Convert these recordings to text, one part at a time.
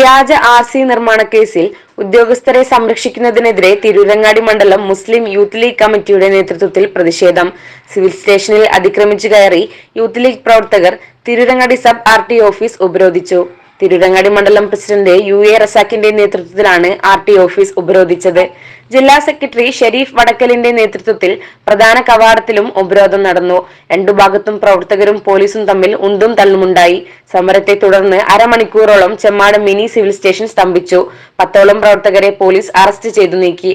വ്യാജ ആർസി നിർമ്മാണ കേസിൽ ഉദ്യോഗസ്ഥരെ സംരക്ഷിക്കുന്നതിനെതിരെ തിരൂരങ്ങാടി മണ്ഡലം മുസ്ലിം യൂത്ത് ലീഗ് കമ്മിറ്റിയുടെ നേതൃത്വത്തിൽ പ്രതിഷേധം. സിവിൽ സ്റ്റേഷനിൽ അതിക്രമിച്ചു കയറി യൂത്ത് ലീഗ് പ്രവർത്തകർ തിരൂരങ്ങാടി സബ് RTO ഓഫീസ് ഉപരോധിച്ചു. തിരൂരങ്ങാടി മണ്ഡലം പ്രസിഡന്റ് UA റസാഖിന്റെ നേതൃത്വത്തിലാണ് RTO ഓഫീസ് ഉപരോധിച്ചത്. ജില്ലാ സെക്രട്ടറി ഷെരീഫ് വടക്കലിന്റെ നേതൃത്വത്തിൽ പ്രധാന കവാടത്തിലും ഉപരോധം നടന്നു. രണ്ടു ഭാഗത്തും പ്രവർത്തകരും പോലീസും തമ്മിൽ ഉന്തും തള്ളുമുണ്ടായി. സമരത്തെ തുടർന്ന് അരമണിക്കൂറോളം ചെമ്മാട് മിനി സിവിൽ സ്റ്റേഷൻ സ്തംഭിച്ചു. 10ഓളം പ്രവർത്തകരെ പോലീസ് അറസ്റ്റ് ചെയ്തു നീക്കി.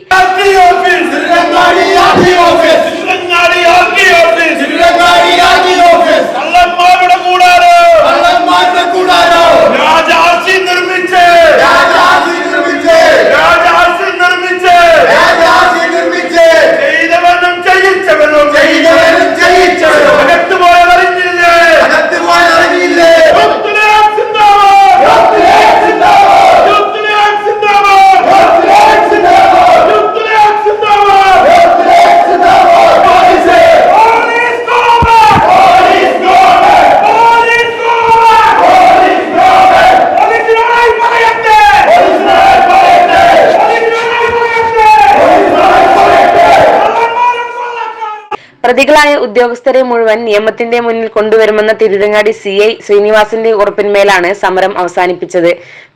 പ്രതികളായ ഉദ്യോഗസ്ഥരെ മുഴുവൻ നിയമത്തിന്റെ മുന്നിൽ കൊണ്ടുവരുമെന്ന തിരൂരങ്ങാടി CI ശ്രീനിവാസിന്റെ ഉറപ്പിന്മേലാണ് സമരം അവസാനിപ്പിച്ചത്.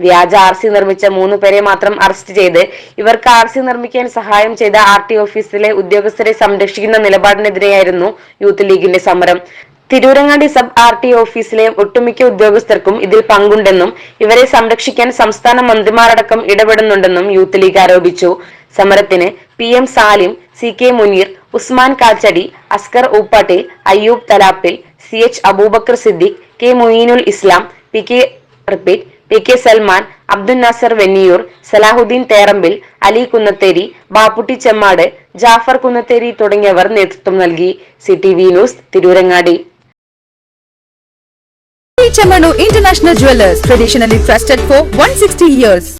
വ്യാജ ആർസി നിർമ്മിച്ച 3 പേരെ മാത്രം അറസ്റ്റ് ചെയ്ത് ഇവർക്ക് ആർസി നിർമ്മിക്കാൻ സഹായം ചെയ്ത RTO ഓഫീസിലെ ഉദ്യോഗസ്ഥരെ സംരക്ഷിക്കുന്ന നിലപാടിനെതിരെയായിരുന്നു യൂത്ത് ലീഗിന്റെ സമരം. തിരൂരങ്ങാടി സബ് RTO ഓഫീസിലെ ഒട്ടുമിക്ക ഉദ്യോഗസ്ഥർക്കും ഇതിൽ പങ്കുണ്ടെന്നും ഇവരെ സംരക്ഷിക്കാൻ സംസ്ഥാന മന്ത്രിമാരടക്കം ഇടപെടുന്നുണ്ടെന്നും യൂത്ത് ലീഗ് ആരോപിച്ചു. സമരത്തിന് PM Salim, CK Muneer, Usman കാച്ചടി, Askar Ooppattil, Ayyub Thalappil, CH Abubakar Siddique, K മുഈനുൽ ഇസ്ലാം, PK സൽമാൻ, അബ്ദുൽ നാസർ വെന്നിയൂർ, സലാഹുദ്ദീൻ തേറമ്പിൽ, അലി കുന്നത്തേരി, ബാപ്പുട്ടി ചെമ്മാട്, ജാഫർ കുന്നത്തേരി തുടങ്ങിയവർ നേതൃത്വം നൽകി. CTV news Tirurangadi. Chamano International Jewelers, traditionally trusted for 160 years.